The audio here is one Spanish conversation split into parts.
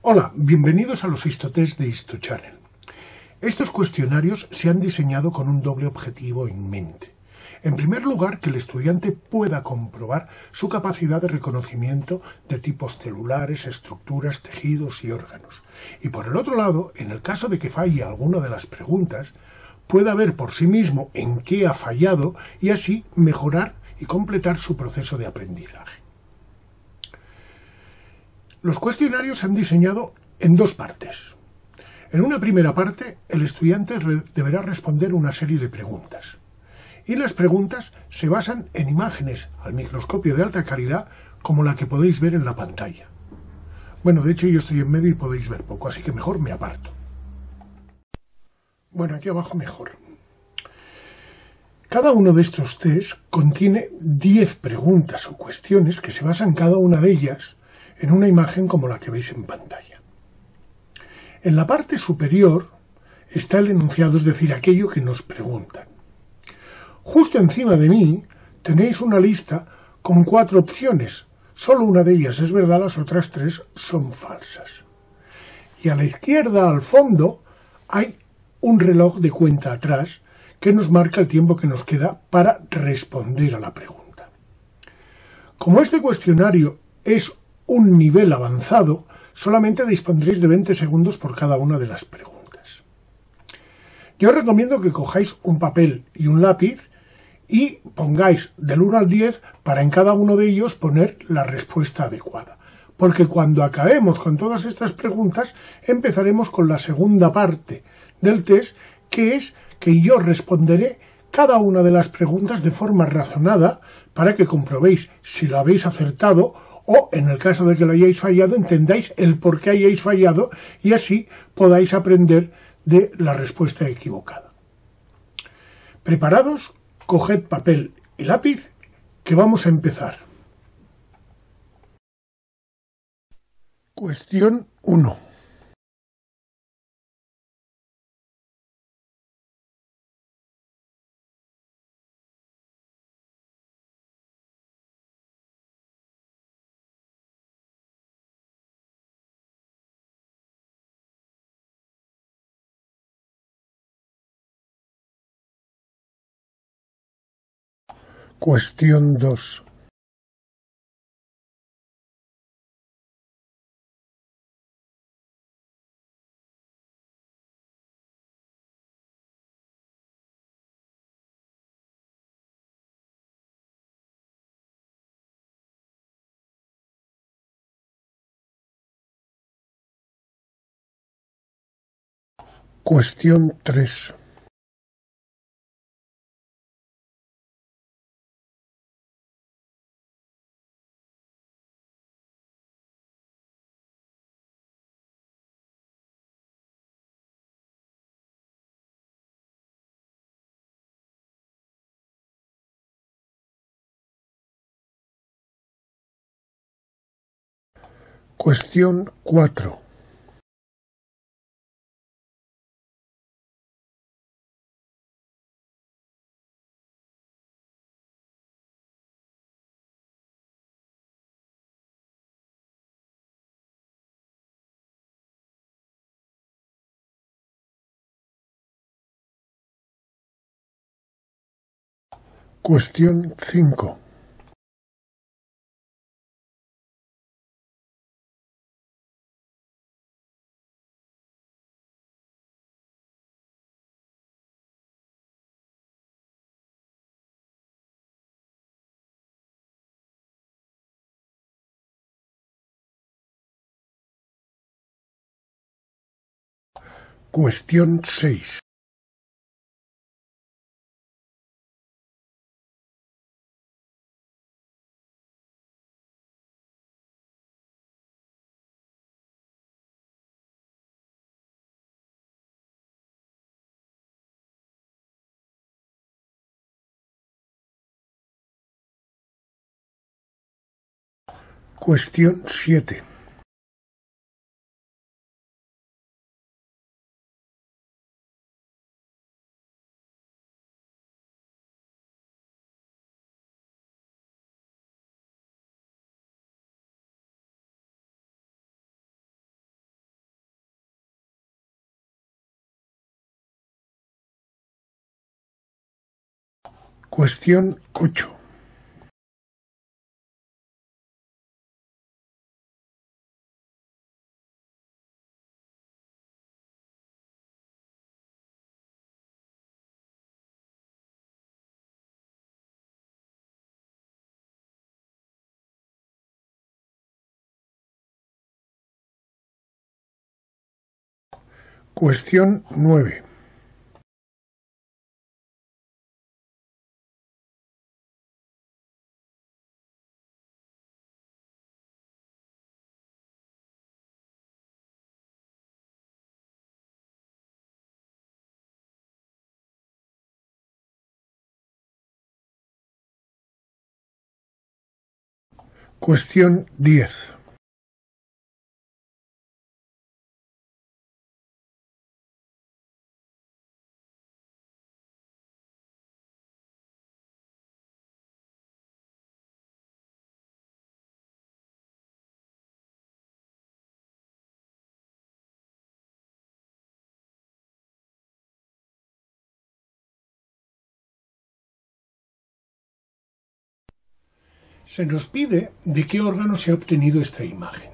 Hola, bienvenidos a los Histotest de HistoChannel. Estos cuestionarios se han diseñado con un doble objetivo en mente. En primer lugar, que el estudiante pueda comprobar su capacidad de reconocimiento de tipos celulares, estructuras, tejidos y órganos. Y por el otro lado, en el caso de que falle alguna de las preguntas, pueda ver por sí mismo en qué ha fallado y así mejorar y completar su proceso de aprendizaje. Los cuestionarios se han diseñado en dos partes. En una primera parte, el estudiante deberá responder una serie de preguntas. Y las preguntas se basan en imágenes al microscopio de alta calidad como la que podéis ver en la pantalla. Bueno, de hecho yo estoy en medio y podéis ver poco, así que mejor me aparto. Bueno, aquí abajo mejor. Cada uno de estos test contiene 10 preguntas o cuestiones que se basan cada una de ellas en una imagen como la que veis en pantalla. En la parte superior está el enunciado, es decir, aquello que nos preguntan. Justo encima de mí tenéis una lista con 4 opciones. Solo una de ellas es verdad, las otras 3 son falsas. Y a la izquierda, al fondo, hay un reloj de cuenta atrás que nos marca el tiempo que nos queda para responder a la pregunta. Como este cuestionario es un nivel avanzado, solamente dispondréis de 20 segundos por cada una de las preguntas. Yo os recomiendo que cojáis un papel y un lápiz y pongáis del 1 al 10 para en cada uno de ellos poner la respuesta adecuada. Porque cuando acabemos con todas estas preguntas, empezaremos con la segunda parte del test, que es que yo responderé cada una de las preguntas de forma razonada para que comprobéis si lo habéis acertado o, en el caso de que lo hayáis fallado, entendáis el por qué hayáis fallado y así podáis aprender de la respuesta equivocada. ¿Preparados? Coged papel y lápiz, que vamos a empezar. Cuestión 1. Cuestión 2. Cuestión 3. Cuestión 4. Cuestión 5. Cuestión 6. Cuestión 7. Cuestión 8. Cuestión 9. Cuestión 10. Se nos pide de qué órgano se ha obtenido esta imagen.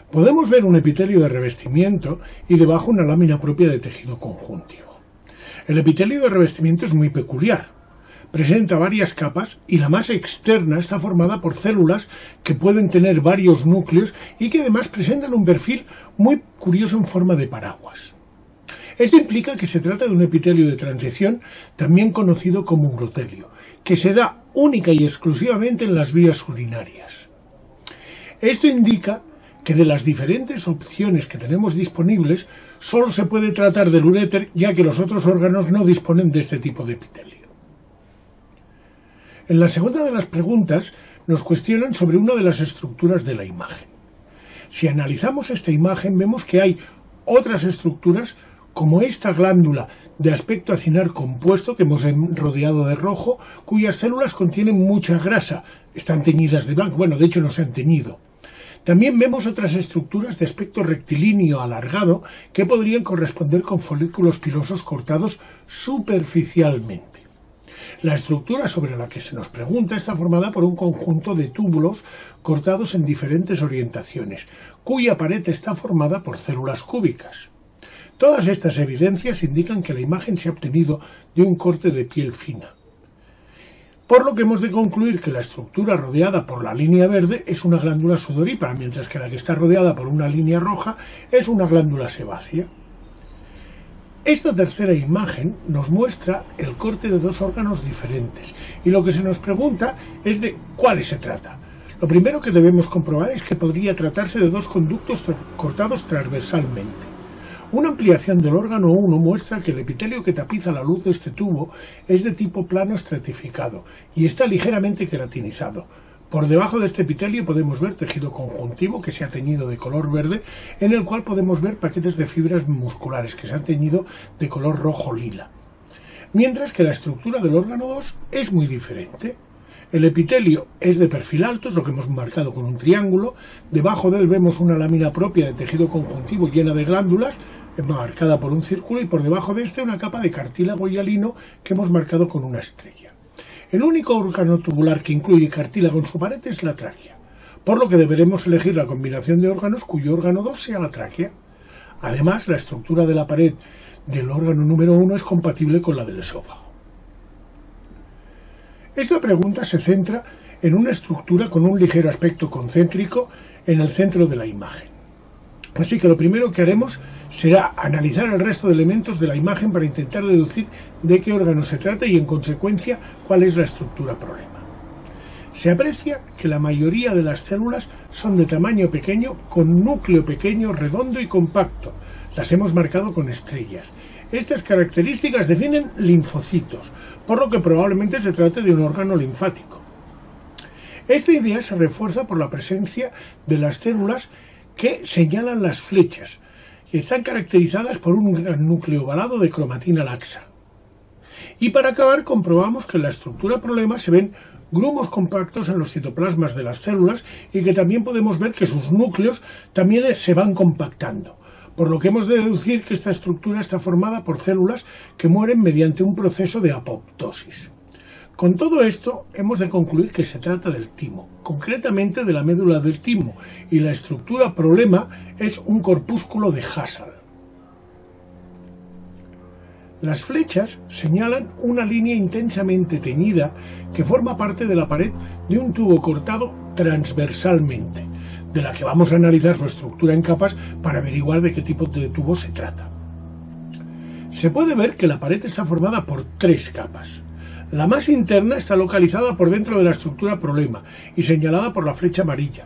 Podemos ver un epitelio de revestimiento y debajo una lámina propia de tejido conjuntivo. El epitelio de revestimiento es muy peculiar. Presenta varias capas y la más externa está formada por células que pueden tener varios núcleos y que además presentan un perfil muy curioso en forma de paraguas. Esto implica que se trata de un epitelio de transición, también conocido como urotelio, que se da única y exclusivamente en las vías urinarias. Esto indica que de las diferentes opciones que tenemos disponibles, solo se puede tratar del uréter, ya que los otros órganos no disponen de este tipo de epitelio. En la segunda de las preguntas nos cuestionan sobre una de las estructuras de la imagen. Si analizamos esta imagen, vemos que hay otras estructuras como esta glándula de aspecto acinar compuesto que hemos rodeado de rojo, cuyas células contienen mucha grasa, están teñidas de blanco, bueno, de hecho no se han teñido. También vemos otras estructuras de aspecto rectilíneo alargado que podrían corresponder con folículos pilosos cortados superficialmente. La estructura sobre la que se nos pregunta está formada por un conjunto de túbulos cortados en diferentes orientaciones, cuya pared está formada por células cúbicas. Todas estas evidencias indican que la imagen se ha obtenido de un corte de piel fina. Por lo que hemos de concluir que la estructura rodeada por la línea verde es una glándula sudorípara, mientras que la que está rodeada por una línea roja es una glándula sebácea. Esta tercera imagen nos muestra el corte de dos órganos diferentes, y lo que se nos pregunta es de cuáles se trata. Lo primero que debemos comprobar es que podría tratarse de dos conductos cortados transversalmente. Una ampliación del órgano 1 muestra que el epitelio que tapiza la luz de este tubo es de tipo plano estratificado y está ligeramente queratinizado. Por debajo de este epitelio podemos ver tejido conjuntivo que se ha teñido de color verde, en el cual podemos ver paquetes de fibras musculares que se han teñido de color rojo-lila. Mientras que la estructura del órgano 2 es muy diferente. El epitelio es de perfil alto, es lo que hemos marcado con un triángulo. Debajo de él vemos una lámina propia de tejido conjuntivo llena de glándulas, marcada por un círculo, y por debajo de este una capa de cartílago hialino que hemos marcado con una estrella. El único órgano tubular que incluye cartílago en su pared es la tráquea, por lo que deberemos elegir la combinación de órganos cuyo órgano 2 sea la tráquea. Además, la estructura de la pared del órgano número 1 es compatible con la del esófago. Esta pregunta se centra en una estructura con un ligero aspecto concéntrico en el centro de la imagen. Así que lo primero que haremos será analizar el resto de elementos de la imagen para intentar deducir de qué órgano se trata y, en consecuencia, cuál es la estructura problema. Se aprecia que la mayoría de las células son de tamaño pequeño, con núcleo pequeño, redondo y compacto. Las hemos marcado con estrellas. Estas características definen linfocitos, por lo que probablemente se trate de un órgano linfático. Esta idea se refuerza por la presencia de las células que señalan las flechas, y están caracterizadas por un gran núcleo ovalado de cromatina laxa. Y para acabar, comprobamos que en la estructura problema se ven grumos compactos en los citoplasmas de las células y que también podemos ver que sus núcleos también se van compactando, por lo que hemos de deducir que esta estructura está formada por células que mueren mediante un proceso de apoptosis. Con todo esto, hemos de concluir que se trata del timo, concretamente de la médula del timo, y la estructura problema es un corpúsculo de Hasal. Las flechas señalan una línea intensamente teñida que forma parte de la pared de un tubo cortado transversalmente, de la que vamos a analizar su estructura en capas para averiguar de qué tipo de tubo se trata. Se puede ver que la pared está formada por 3 capas. La más interna está localizada por dentro de la estructura problema y señalada por la flecha amarilla.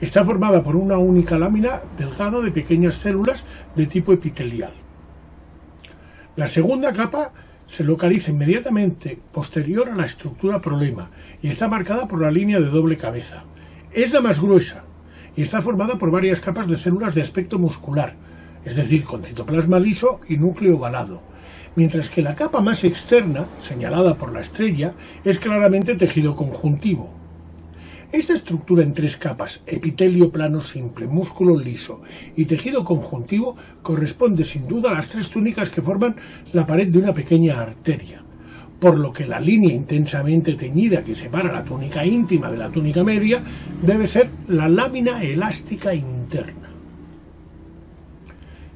Está formada por una única lámina delgada de pequeñas células de tipo epitelial. La segunda capa se localiza inmediatamente posterior a la estructura problema y está marcada por la línea de doble cabeza. Es la más gruesa y está formada por varias capas de células de aspecto muscular, es decir, con citoplasma liso y núcleo ovalado, mientras que la capa más externa, señalada por la estrella, es claramente tejido conjuntivo. Esta estructura en 3 capas, epitelio plano simple, músculo liso y tejido conjuntivo, corresponde sin duda a las 3 túnicas que forman la pared de una pequeña arteria, por lo que la línea intensamente teñida que separa la túnica íntima de la túnica media debe ser la lámina elástica interna.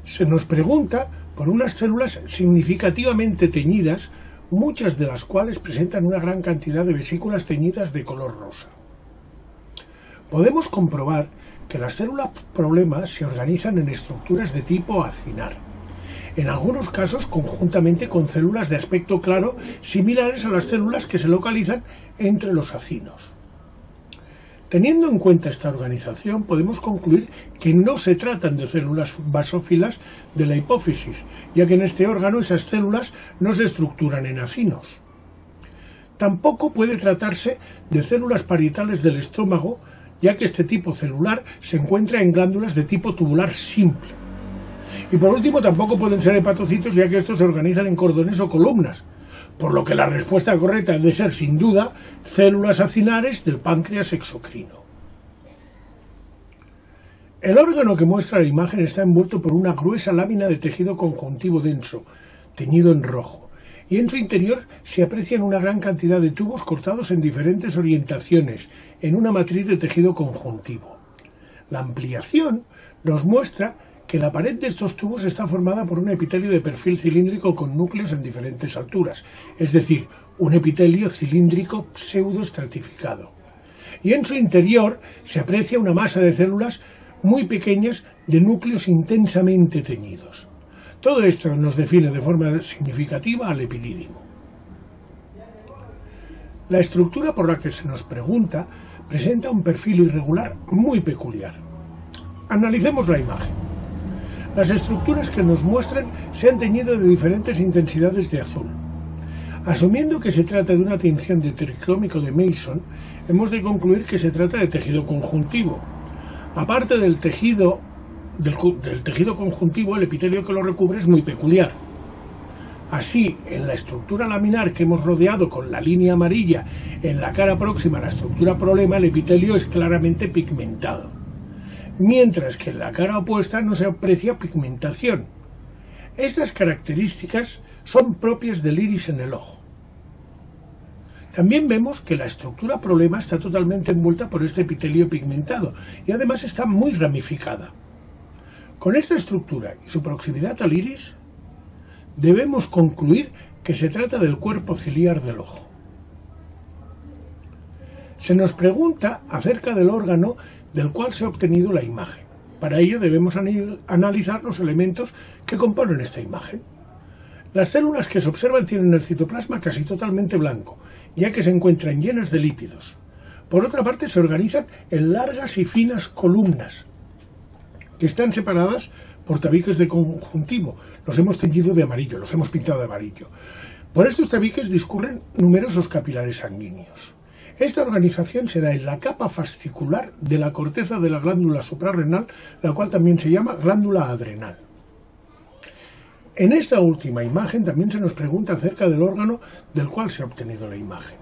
Se nos pregunta por unas células significativamente teñidas, muchas de las cuales presentan una gran cantidad de vesículas teñidas de color rosa. Podemos comprobar que las células problema se organizan en estructuras de tipo acinar, en algunos casos conjuntamente con células de aspecto claro similares a las células que se localizan entre los acinos. Teniendo en cuenta esta organización, podemos concluir que no se tratan de células basófilas de la hipófisis, ya que en este órgano esas células no se estructuran en acinos. Tampoco puede tratarse de células parietales del estómago, ya que este tipo celular se encuentra en glándulas de tipo tubular simple. Y por último, tampoco pueden ser hepatocitos, ya que estos se organizan en cordones o columnas, por lo que la respuesta correcta debe ser, sin duda, células acinares del páncreas exocrino. El órgano que muestra la imagen está envuelto por una gruesa lámina de tejido conjuntivo denso, teñido en rojo, y en su interior se aprecian una gran cantidad de tubos cortados en diferentes orientaciones, en una matriz de tejido conjuntivo. La ampliación nos muestra que la pared de estos tubos está formada por un epitelio de perfil cilíndrico con núcleos en diferentes alturas, es decir, un epitelio cilíndrico pseudoestratificado. Y en su interior se aprecia una masa de células muy pequeñas de núcleos intensamente teñidos. Todo esto nos define de forma significativa al epidídimo. La estructura por la que se nos pregunta presenta un perfil irregular muy peculiar. Analicemos la imagen. Las estructuras que nos muestran se han teñido de diferentes intensidades de azul. Asumiendo que se trata de una tinción de tricrómico de Mason, hemos de concluir que se trata de tejido conjuntivo. Aparte del tejido conjuntivo, el epitelio que lo recubre es muy peculiar. Así, en la estructura laminar que hemos rodeado con la línea amarilla en la cara próxima a la estructura problema, el epitelio es claramente pigmentado, mientras que en la cara opuesta no se aprecia pigmentación. Estas características son propias del iris en el ojo. También vemos que la estructura problema está totalmente envuelta por este epitelio pigmentado y además está muy ramificada. Con esta estructura y su proximidad al iris, debemos concluir que se trata del cuerpo ciliar del ojo. Se nos pregunta acerca del órgano del cual se ha obtenido la imagen. Para ello debemos analizar los elementos que componen esta imagen. Las células que se observan tienen el citoplasma casi totalmente blanco, ya que se encuentran llenas de lípidos. Por otra parte, se organizan en largas y finas columnas, que están separadas por tabiques de conjuntivo. Los hemos teñido de amarillo, los hemos pintado de amarillo. Por estos tabiques discurren numerosos capilares sanguíneos. Esta organización se da en la capa fascicular de la corteza de la glándula suprarrenal, la cual también se llama glándula adrenal. En esta última imagen también se nos pregunta acerca del órgano del cual se ha obtenido la imagen.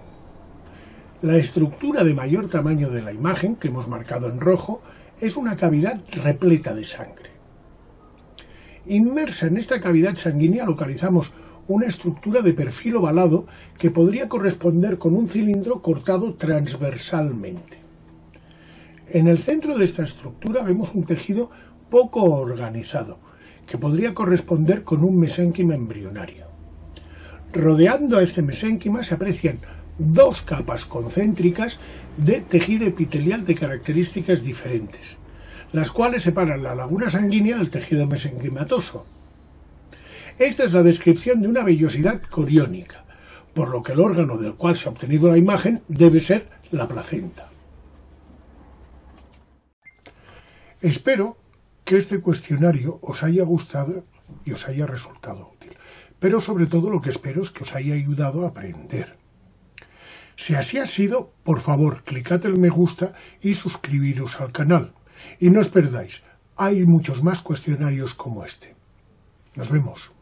La estructura de mayor tamaño de la imagen, que hemos marcado en rojo, es una cavidad repleta de sangre. Inmersa en esta cavidad sanguínea localizamos una estructura de perfil ovalado que podría corresponder con un cilindro cortado transversalmente. En el centro de esta estructura vemos un tejido poco organizado, que podría corresponder con un mesénquima embrionario. Rodeando a este mesénquima se aprecian dos capas concéntricas de tejido epitelial de características diferentes, las cuales separan la laguna sanguínea del tejido mesenquimatoso. Esta es la descripción de una vellosidad coriónica, por lo que el órgano del cual se ha obtenido la imagen debe ser la placenta. Espero que este cuestionario os haya gustado y os haya resultado útil, pero sobre todo lo que espero es que os haya ayudado a aprender. Si así ha sido, por favor, clicad el me gusta y suscribiros al canal. Y no os perdáis, hay muchos más cuestionarios como este. Nos vemos.